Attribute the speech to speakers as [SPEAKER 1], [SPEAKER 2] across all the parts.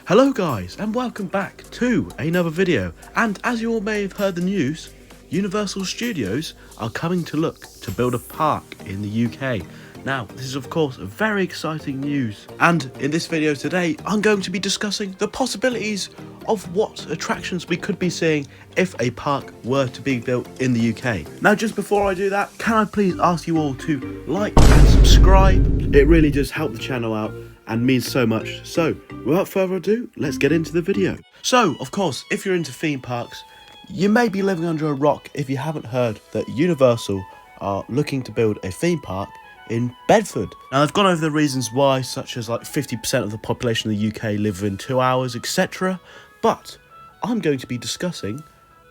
[SPEAKER 1] Hello guys, and welcome back to another video. And as you all may have heard the news, Universal Studios are coming to look to build a park in the UK. Now, this is of course very exciting news, and in this video today I'm going to be discussing the possibilities of what attractions we could be seeing if a park were to be built in the UK. Now, just before I do that, can I please ask you all to like and subscribe? It really does help the channel out and means so much. So without further ado, let's get into the video. So of course, if you're into theme parks, you may be living under a rock if you haven't heard that Universal are looking to build a theme park in Bedford. Now, I've gone over the reasons why, such as like 50% of the population of the UK live within 2 hours, etc. But I'm going to be discussing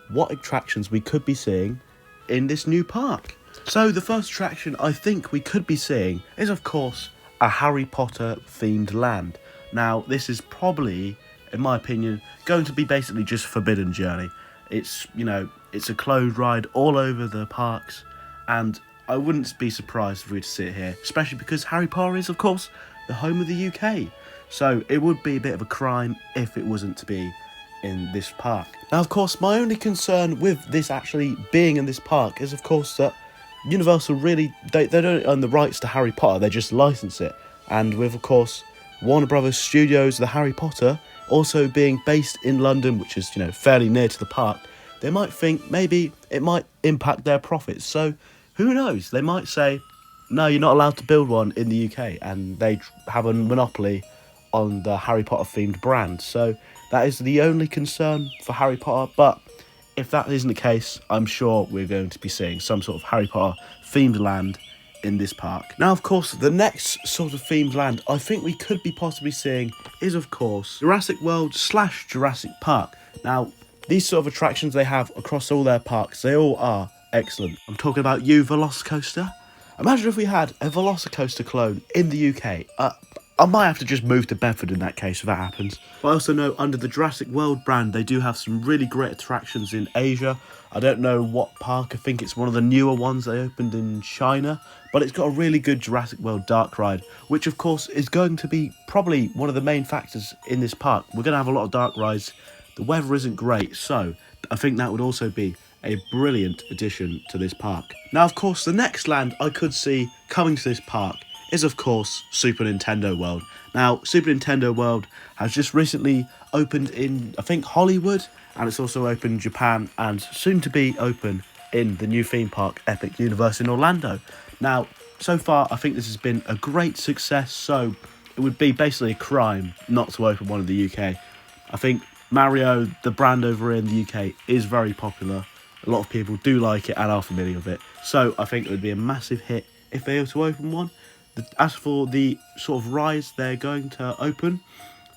[SPEAKER 1] what attractions we could be seeing in this new park. So the first attraction I think we could be seeing is of course a Harry Potter themed land. Now, this is probably, in my opinion, going to be basically just Forbidden Journey. It's, you know, it's a closed ride all over the parks, and I wouldn't be surprised if we were to see it here, especially because Harry Potter is, of course, the home of the UK. So it would be a bit of a crime if it wasn't to be in this park. Now, of course, my only concern with this actually being in this park is, of course, that Universal really, they don't own the rights to Harry Potter, they just license it. And with, of course, Warner Brothers Studios, the Harry Potter, also being based in London, which is, you know, fairly near to the park, they might think maybe it might impact their profits. So who knows? They might say, no, you're not allowed to build one in the UK, and they have a monopoly on the Harry Potter themed brand. So that is the only concern for Harry Potter. But if that isn't the case, I'm sure we're going to be seeing some sort of Harry Potter themed land in this park. Now, of course, the next sort of themed land I think we could be possibly seeing is, of course, Jurassic World / Jurassic Park. Now, these sort of attractions they have across all their parks, they all are excellent. I'm talking about Velocicoaster. Imagine if we had a Velocicoaster clone in the UK. I might have to just move to Bedford in that case if that happens. But I also know under the Jurassic World brand, they do have some really great attractions in Asia. I don't know what park, I think it's one of the newer ones they opened in China. But it's got a really good Jurassic World dark ride, which of course is going to be probably one of the main factors in this park. We're going to have a lot of dark rides. The weather isn't great, so I think that would also be a brilliant addition to this park. Now, of course, the next land I could see coming to this park is, of course, Super Nintendo World. Now, Super Nintendo World has just recently opened in, I think, Hollywood, and it's also opened in Japan, and soon to be open in the new theme park, Epic Universe in Orlando. Now, so far, I think this has been a great success, so it would be basically a crime not to open one in the UK. I think Mario, the brand over here in the UK, is very popular. A lot of people do like it and are familiar with it. So I think it would be a massive hit if they were to open one. As for the sort of rides they're going to open,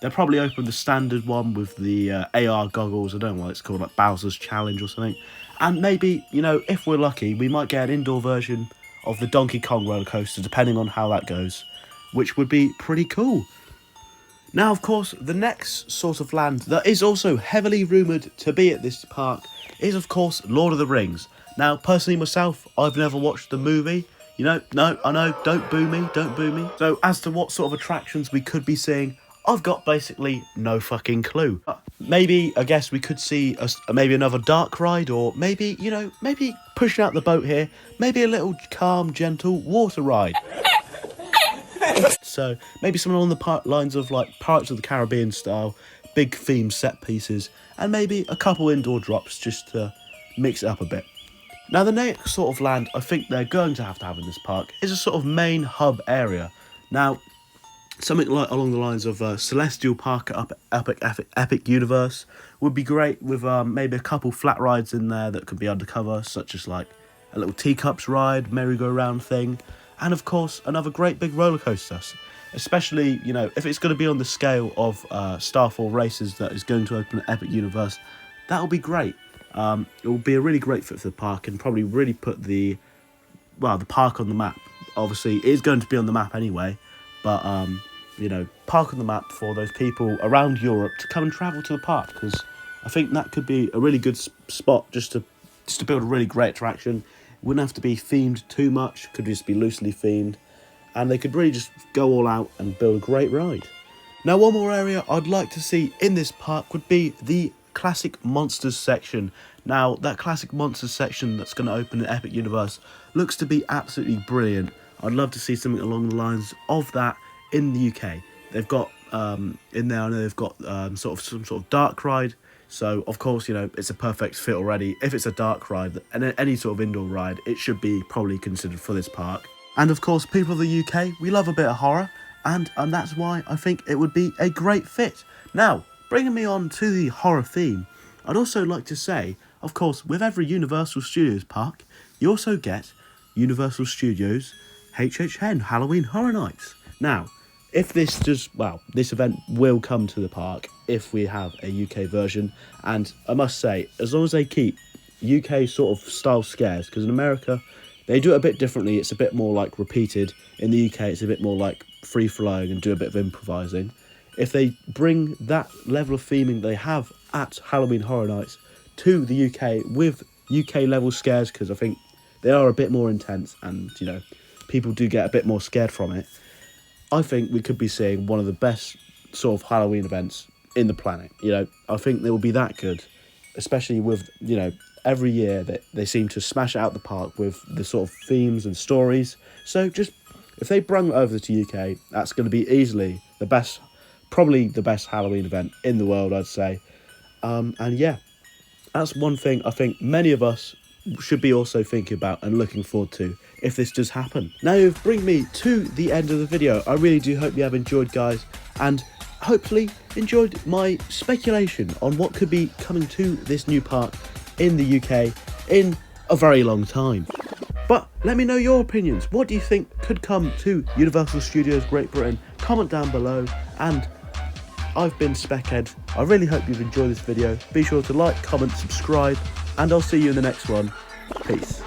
[SPEAKER 1] they'll probably open the standard one with the AR goggles. I don't know what it's called, like Bowser's Challenge or something. And maybe, you know, if we're lucky, we might get an indoor version of the Donkey Kong roller coaster, depending on how that goes, which would be pretty cool. Now, of course, the next sort of land that is also heavily rumoured to be at this park is, of course, Lord of the Rings. Now, personally myself, I've never watched the movie. You know, no, I know, don't boo me, don't boo me. So as to what sort of attractions we could be seeing, I've got basically no fucking clue. Maybe, I guess we could see maybe another dark ride, or maybe, you know, maybe pushing out the boat here, maybe a little calm, gentle water ride. So maybe something along the lines of like Pirates of the Caribbean style, big theme set pieces, and maybe a couple indoor drops just to mix it up a bit. Now, the next sort of land I think they're going to have in this park is a sort of main hub area. Now, something like along the lines of Celestial Park at Epic Universe would be great, with maybe a couple flat rides in there that could be undercover, such as like a little teacups ride, merry-go-round thing, and of course another great big roller coaster. Especially, you know, if it's going to be on the scale of Starfall Races that is going to open at Epic Universe, that will be great. It will be a really great fit for the park and probably really put the park on the map. Obviously, it is going to be on the map anyway, but you know, park on the map for those people around Europe to come and travel to the park, because I think that could be a really good spot just to build a really great attraction. It wouldn't have to be themed too much, could just be loosely themed, and they could really just go all out and build a great ride. Now, one more area I'd like to see in this park would be the Classic Monsters section. Now, that Classic Monsters section that's going to open in Epic Universe looks to be absolutely brilliant. I'd love to see something along the lines of that in the UK. They've got in there, I know they've got some sort of dark ride. So, of course, you know, it's a perfect fit already. If it's a dark ride, and any sort of indoor ride, it should be probably considered for this park. And, of course, people of the UK, we love a bit of horror, and that's why I think it would be a great fit. Now, bringing me on to the horror theme, I'd also like to say, of course, with every Universal Studios park, you also get Universal Studios HHN Halloween Horror Nights. Now, if this does, well, this event will come to the park if we have a UK version, and I must say, as long as they keep UK sort of style scares, because in America they do it a bit differently. It's a bit more like repeated. In the UK it's a bit more like free flowing and do a bit of improvising. If they bring that level of theming they have at Halloween Horror Nights to the UK with UK level scares, because I think they are a bit more intense and, you know, people do get a bit more scared from it, I think we could be seeing one of the best sort of Halloween events in the planet. You know, I think they will be that good, especially with, you know, every year that they seem to smash it out the park with the sort of themes and stories. So just, if they bring it over to UK, that's going to be easily the best, probably the best Halloween event in the world, I'd say. And yeah, that's one thing I think many of us should be also thinking about and looking forward to if this does happen. Now, you've bring me to the end of the video. I really do hope you have enjoyed, guys, and hopefully enjoyed my speculation on what could be coming to this new park in the UK in a very long time. But let me know your opinions. What do you think could come to Universal Studios Great Britain? Comment down below. And I've been Speckhead. I really hope you've enjoyed this video. Be sure to like, comment, subscribe, and I'll see you in the next one. Peace.